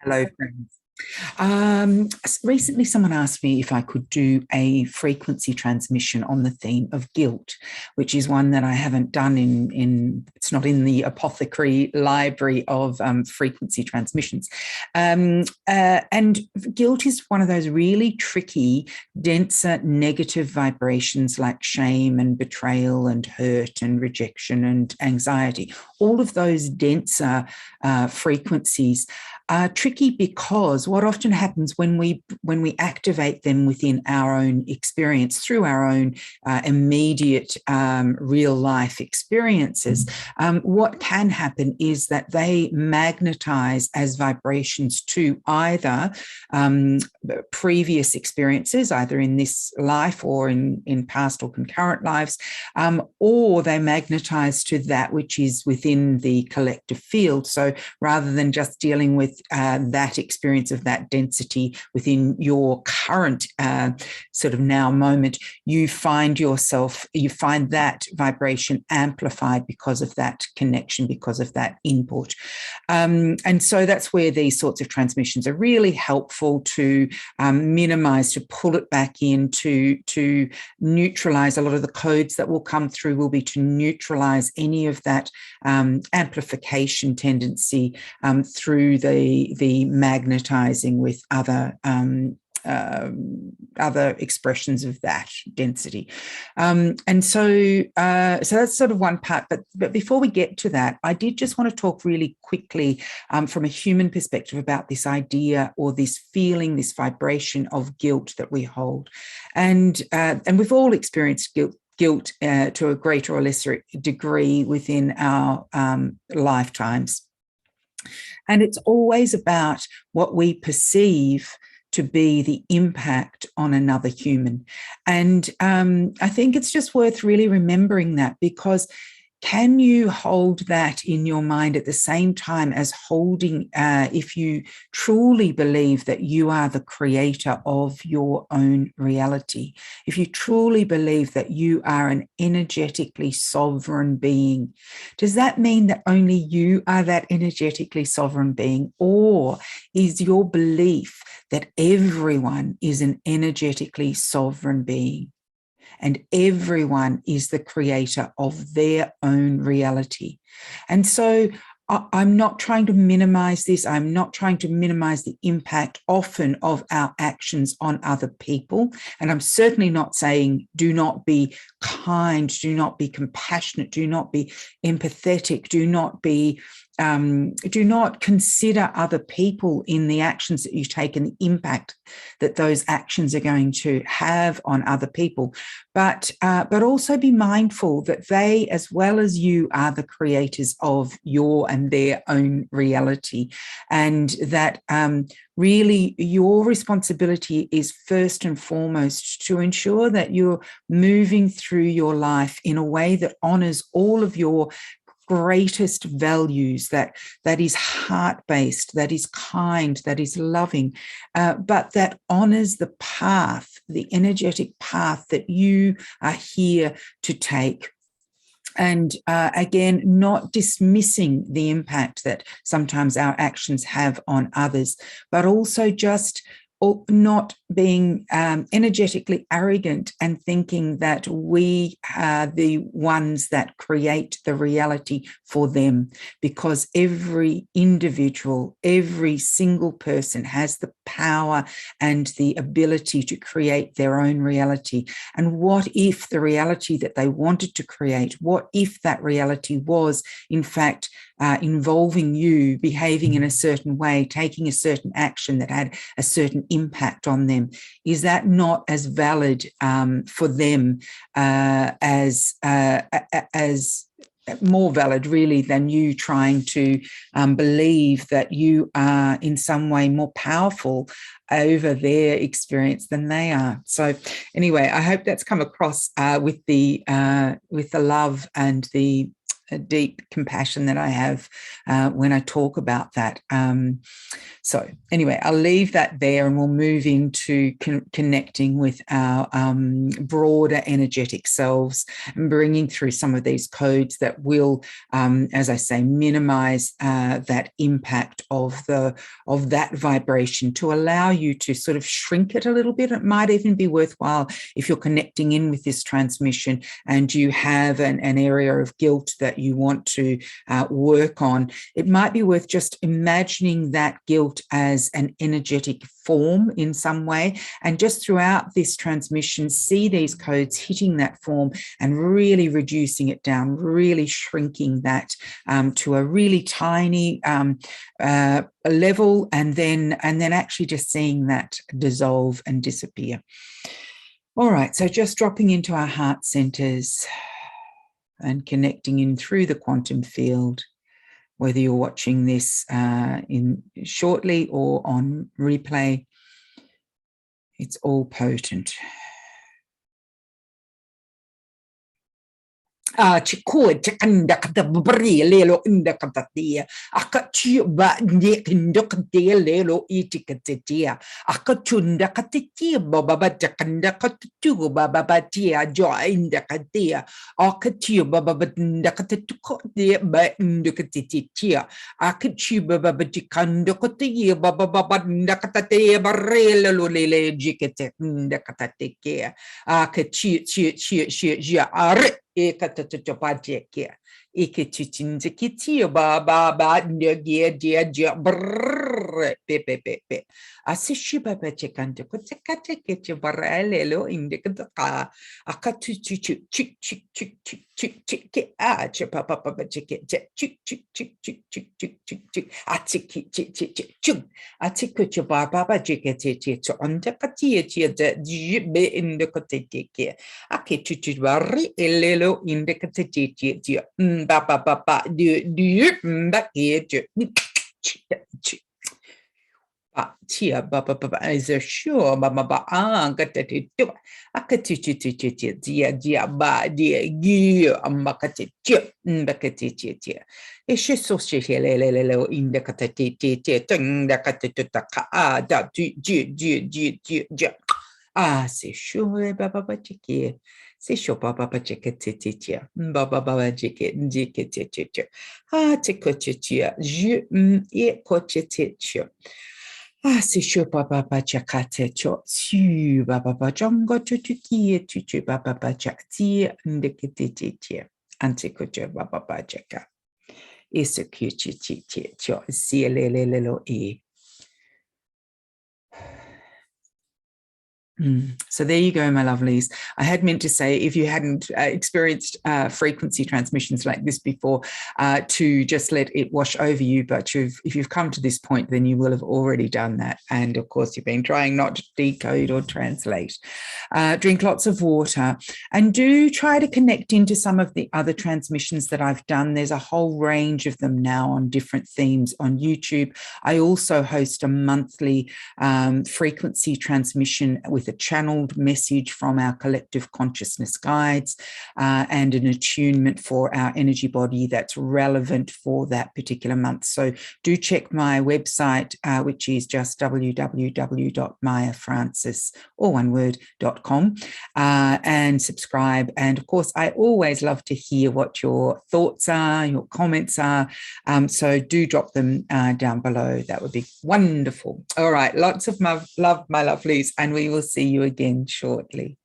Hello, friends. Recently, someone asked me if I could do a frequency transmission on the theme of guilt, which is one that I haven't done it's not in the apothecary library of frequency transmissions. And guilt is one of those really tricky, denser, negative vibrations like shame and betrayal and hurt and rejection and anxiety. All of those denser frequencies are tricky because what often happens when we activate them within our own experience through our own immediate real life experiences, what can happen is that they magnetize as vibrations to either previous experiences, either in this life or in past or concurrent lives, or they magnetize to that which is within the collective field. So rather than just dealing with that experience of that density within your current sort of now moment, you find that vibration amplified because of that connection, because of that input. And so that's where these sorts of transmissions are really helpful to minimize, to pull it back in, to neutralize. A lot of the codes that will come through will be to neutralize any of that amplification tendency through the magnetizing with other expressions of that density. And so that's sort of one part. But before we get to that, I did just want to talk really quickly from a human perspective about this idea or this feeling, this vibration of guilt that we hold. And we've all experienced guilt to a greater or lesser degree within our lifetimes. And it's always about what we perceive to be the impact on another human. And I think it's just worth really remembering that, because can you hold that in your mind at the same time as holding, if you truly believe that you are the creator of your own reality, if you truly believe that you are an energetically sovereign being, does that mean that only you are that energetically sovereign being? Or is your belief that everyone is an energetically sovereign being? And everyone is the creator of their own reality. And so I'm not trying to minimize this. I'm not trying to minimize the impact often of our actions on other people. And I'm certainly not saying do not be kind, do not be compassionate, do not be empathetic, do not consider other people in the actions that you take and the impact that those actions are going to have on other people. But also be mindful that they, as well as you, are the creators of your and their own reality. And that really your responsibility is first and foremost to ensure that you're moving through your life in a way that honors all of your greatest values, that is heart-based, that is kind, that is loving, but that honors the path, the energetic path that you are here to take. And again, not dismissing the impact that sometimes our actions have on others, but also just not being energetically arrogant and thinking that we are the ones that create the reality for them, because every individual, every single person has the power and the ability to create their own reality. And what if the reality that they wanted to create, what if that reality was, in fact, involving you behaving in a certain way, taking a certain action that had a certain impact on them? Is that not as valid for them as more valid really than you trying to believe that you are in some way more powerful over their experience than they are? So anyway, I hope that's come across with the love and the deep compassion that I have when I talk about that. So anyway, I'll leave that there and we'll move into connecting with our broader energetic selves and bringing through some of these codes that will, as I say, minimize that impact of that vibration to allow you to sort of shrink it a little bit. It might even be worthwhile if you're connecting in with this transmission and you have an area of guilt that you want to work on. It might be worth just imagining that guilt as an energetic form in some way, and just throughout this transmission see these codes hitting that form and really reducing it down, really shrinking that to a really tiny level, and then actually just seeing that dissolve and disappear. All right, so just dropping into our heart centers and connecting in through the quantum field, whether you're watching this in shortly or on replay, it's all potent. Chikua chakanda kata bri lelo inda kata dia akachi ba ne kindo kata lelo iti kata dia akachunda kata dia baba chakanda kata tu baba dia jo inda kata dia akachi baba inda kata tu dia ba inda kata dia akachi baba chikanda kata dia baba inda kata dia bri lelo lele jikete inda kata dia akachi chi are ekatatapatia ikititinzikiti ba dia brrr pepe asishi baba chekante kotekate kete baralelo indikata akatu chik papa chik atiki chik atikuch baba chikete to ondakati de jibe indikate akitu barri elelo indikate papa do back here chia baba is a sure baba got it to akati dia ba dia gi amakati bakati e so lelo in the katati tung the katata da c'est sure baba chiki c'est chaud baba chiki baba chiki tikochitia je kochitia c'est chaud papa chakate cho su baba jongo tu baba chakti ndekete antikoche baba chaka is a cute cho si lelo e. So there you go, my lovelies. I had meant to say, if you hadn't experienced frequency transmissions like this before, to just let it wash over you. But if you've come to this point, then you will have already done that. And of course, you've been trying not to decode or translate. Drink lots of water and do try to connect into some of the other transmissions that I've done. There's a whole range of them now on different themes on YouTube. I also host a monthly frequency transmission with a channeled message from our collective consciousness guides and an attunement for our energy body that's relevant for that particular month. So do check my website, which is just www.mayafrancis.com, and subscribe. And of course, I always love to hear what your thoughts are, your comments are. So do drop them down below. That would be wonderful. All right. Lots of love, my lovelies, and we will see you again shortly.